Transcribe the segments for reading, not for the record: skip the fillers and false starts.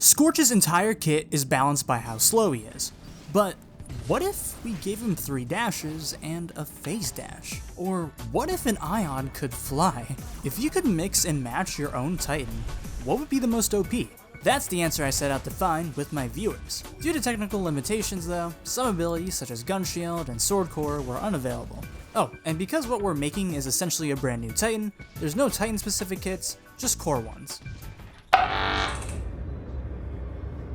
Scorch's entire kit is balanced by how slow he is, but what if we gave him 3 dashes and a phase dash? Or what if an Ion could fly? If you could mix and match your own Titan, what would be the most OP? That's the answer I set out to find with my viewers. Due to technical limitations though, some abilities such as Gun Shield and Sword Core were unavailable. Oh, and because what we're making is essentially a brand new Titan, there's no Titan specific kits, just core ones.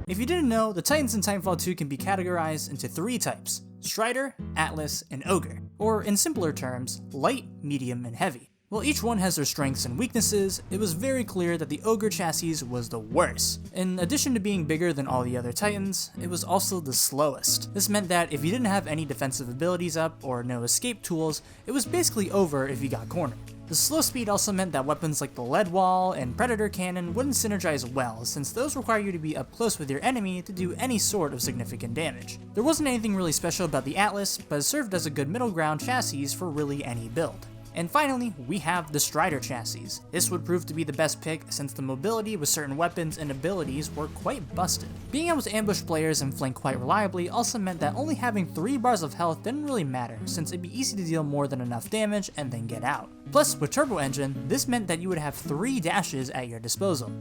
If you didn't know, the Titans in Titanfall 2 can be categorized into 3 types: Strider, Atlas, and Ogre, or in simpler terms, light, medium, and heavy. While each one has their strengths and weaknesses, it was very clear that the Ogre chassis was the worst. In addition to being bigger than all the other Titans, it was also the slowest. This meant that if you didn't have any defensive abilities up or no escape tools, it was basically over if you got cornered. The slow speed also meant that weapons like the lead wall and predator cannon wouldn't synergize well, since those require you to be up close with your enemy to do any sort of significant damage. There wasn't anything really special about the Atlas, but it served as a good middle ground chassis for really any build. And finally, we have the Strider chassis. This would prove to be the best pick since the mobility with certain weapons and abilities were quite busted. Being able to ambush players and flank quite reliably also meant that only having 3 bars of health didn't really matter, since it'd be easy to deal more than enough damage and then get out. Plus, with Turbo Engine, this meant that you would have 3 dashes at your disposal.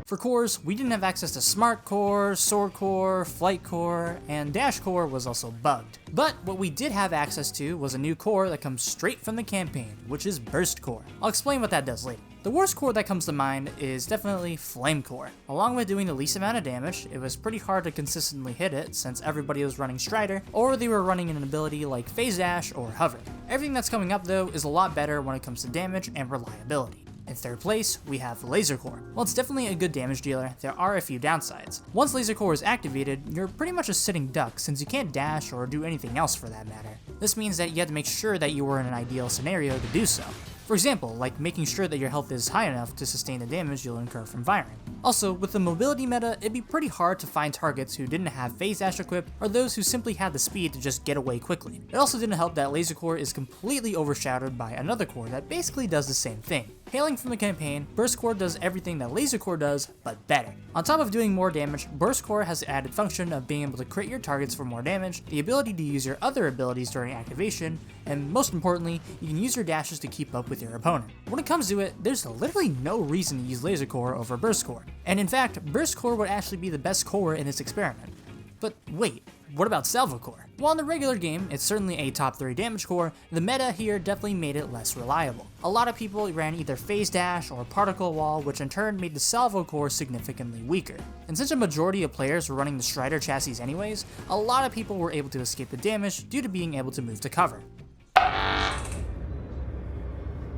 For cores, we didn't have access to Smart Core, Sword Core, Flight Core, and Dash Core was also bugged. But what we did have access to was a new core that comes straight from the campaign, which is Burst Core. I'll explain what that does later. The worst core that comes to mind is definitely Flame Core. Along with doing the least amount of damage, it was pretty hard to consistently hit it since everybody was running Strider, or they were running an ability like Phase Dash or Hover. Everything that's coming up though is a lot better when it comes to damage and reliability. In third place, we have Laser Core. While it's definitely a good damage dealer, there are a few downsides. Once Laser Core is activated, you're pretty much a sitting duck since you can't dash or do anything else for that matter. This means that you have to make sure that you are in an ideal scenario to do so. For example, like making sure that your health is high enough to sustain the damage you'll incur from firing. Also, with the mobility meta, it'd be pretty hard to find targets who didn't have Phase Dash equipped or those who simply had the speed to just get away quickly. It also didn't help that Laser Core is completely overshadowed by another core that basically does the same thing. Hailing from the campaign, Burst Core does everything that Laser Core does, but better. On top of doing more damage, Burst Core has the added function of being able to crit your targets for more damage, the ability to use your other abilities during activation, and most importantly, you can use your dashes to keep up with your opponent. When it comes to it, there's literally no reason to use Laser Core over Burst Core. And in fact, Burst Core would actually be the best core in this experiment. But wait, what about Salvo Core? While in the regular game, it's certainly a top 3 damage core, the meta here definitely made it less reliable. A lot of people ran either Phase Dash or Particle Wall, which in turn made the Salvo Core significantly weaker. And since a majority of players were running the Strider chassis anyways, a lot of people were able to escape the damage due to being able to move to cover.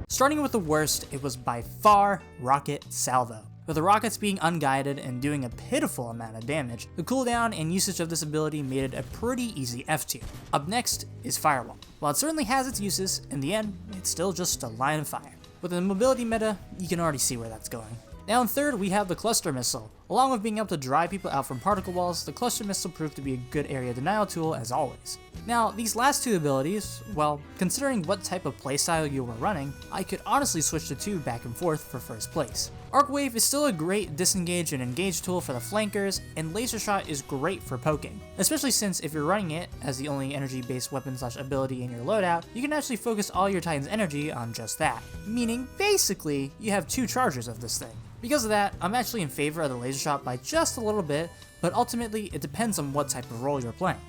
Starting with the worst, it was by far Rocket Salvo. With the rockets being unguided and doing a pitiful amount of damage, the cooldown and usage of this ability made it a pretty easy F tier. Up next is Firewall. While it certainly has its uses, in the end, it's still just a line of fire. With the mobility meta, you can already see where that's going. Now in third, we have the Cluster Missile. Along with being able to dry people out from particle walls, the Cluster Missile proved to be a good area denial tool as always. Now, these last 2 abilities, well, considering what type of playstyle you were running, I could honestly switch the 2 back and forth for first place. Arc Wave is still a great disengage and engage tool for the flankers, and Laser Shot is great for poking. Especially since if you're running it as the only energy-based weapon/ability in your loadout, you can actually focus all your Titan's energy on just that. Meaning, basically, you have 2 charges of this thing. Because of that, I'm actually in favor of the Laser Shot by just a little bit, but ultimately it depends on what type of role you're playing.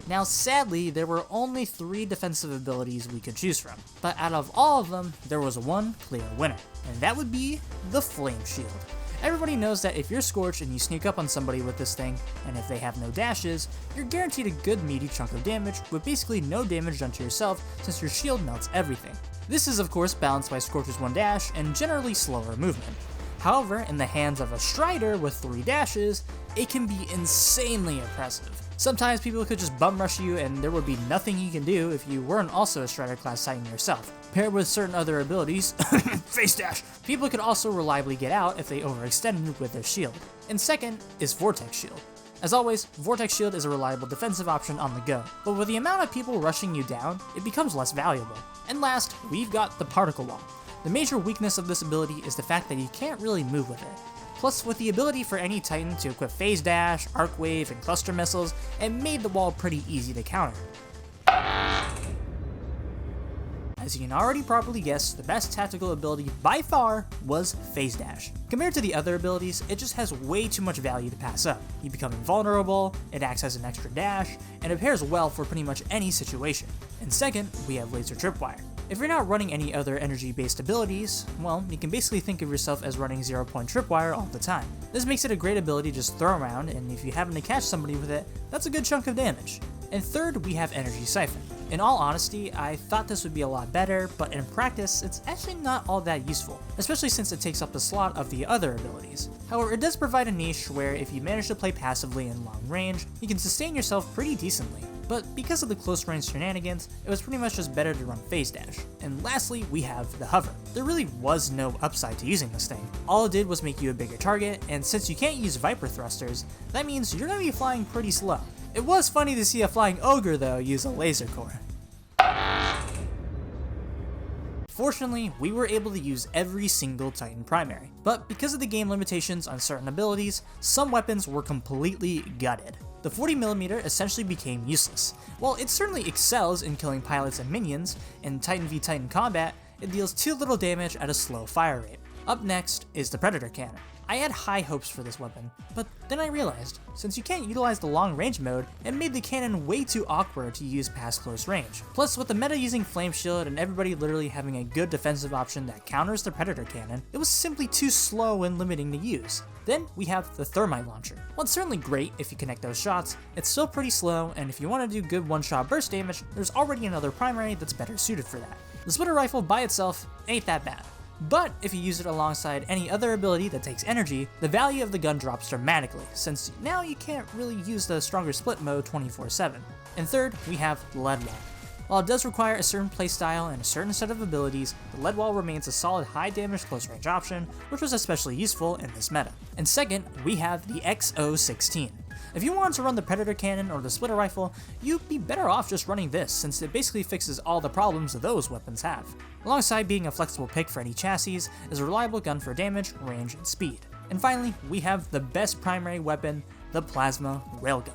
Now sadly, there were only 3 defensive abilities we could choose from, but out of all of them, there was one clear winner, and that would be the Flame Shield. Everybody knows that if you're Scorch and you sneak up on somebody with this thing, and if they have no dashes, you're guaranteed a good meaty chunk of damage with basically no damage done to yourself since your shield melts everything. This is of course balanced by Scorch's 1 dash and generally slower movement. However, in the hands of a Strider with 3 dashes, it can be insanely impressive. Sometimes people could just bum rush you and there would be nothing you can do if you weren't also a Strider class Titan yourself. Paired with certain other abilities, Face Dash, people could also reliably get out if they overextended with their shield. And second is Vortex Shield. As always, Vortex Shield is a reliable defensive option on the go, but with the amount of people rushing you down, it becomes less valuable. And last, we've got the Particle Wall. The major weakness of this ability is the fact that you can't really move with it. Plus, with the ability for any Titan to equip Phase Dash, Arc Wave, and Cluster Missiles, it made the wall pretty easy to counter. As you can already probably guess, the best tactical ability by far was Phase Dash. Compared to the other abilities, it just has way too much value to pass up. You become invulnerable, it acts as an extra dash, and it pairs well for pretty much any situation. And second, we have Laser Tripwire. If you're not running any other energy-based abilities, well, you can basically think of yourself as running 0-point Tripwire all the time. This makes it a great ability to just throw around, and if you happen to catch somebody with it, that's a good chunk of damage. And third, we have Energy Siphon. In all honesty, I thought this would be a lot better, but in practice, it's actually not all that useful, especially since it takes up the slot of the other abilities. However, it does provide a niche where if you manage to play passively in long range, you can sustain yourself pretty decently. But because of the close range shenanigans, it was pretty much just better to run Phase Dash. And lastly, we have the Hover. There really was no upside to using this thing. All it did was make you a bigger target, and since you can't use Viper Thrusters, that means you're gonna be flying pretty slow. It was funny to see a flying ogre though use a laser core. Fortunately, we were able to use every single Titan primary, but because of the game limitations on certain abilities, some weapons were completely gutted. The 40mm essentially became useless. While it certainly excels in killing pilots and minions, in Titan v Titan combat, it deals too little damage at a slow fire rate. Up next is the Predator Cannon. I had high hopes for this weapon, but then I realized, since you can't utilize the long range mode, it made the cannon way too awkward to use past close range. Plus, with the meta using Flame Shield and everybody literally having a good defensive option that counters the Predator Cannon, it was simply too slow and limiting to use. Then we have the Thermite Launcher. While it's certainly great if you connect those shots, it's still pretty slow, and if you want to do good one-shot burst damage, there's already another primary that's better suited for that. The Splitter Rifle by itself ain't that bad. But if you use it alongside any other ability that takes energy, the value of the gun drops dramatically, since now you can't really use the stronger split mode 24/7. And third, we have the Lead Wall. While it does require a certain playstyle and a certain set of abilities, the Lead Wall remains a solid high damage close range option, which was especially useful in this meta. And second, we have the XO16. If you wanted to run the Predator Cannon or the Splitter Rifle, you'd be better off just running this, since it basically fixes all the problems those weapons have. Alongside being a flexible pick for any chassis, is a reliable gun for damage, range, and speed. And finally, we have the best primary weapon, the Plasma Railgun.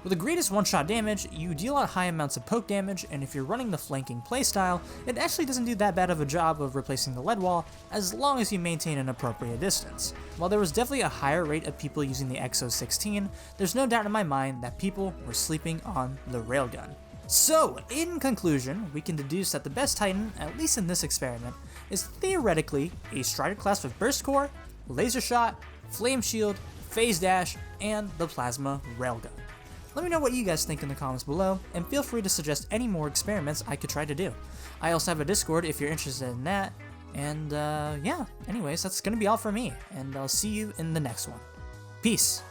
With the greatest one-shot damage, you deal out high amounts of poke damage, and if you're running the flanking playstyle, it actually doesn't do that bad of a job of replacing the lead wall, as long as you maintain an appropriate distance. While there was definitely a higher rate of people using the XO16, there's no doubt in my mind that people were sleeping on the railgun. So, in conclusion, we can deduce that the best Titan, at least in this experiment, is theoretically a Strider class with Burst Core, Laser Shot, Flame Shield, Phase Dash, and the Plasma Railgun. Let me know what you guys think in the comments below, and feel free to suggest any more experiments I could try to do. I also have a Discord if you're interested in that, and yeah, anyways, that's gonna be all for me, and I'll see you in the next one. Peace!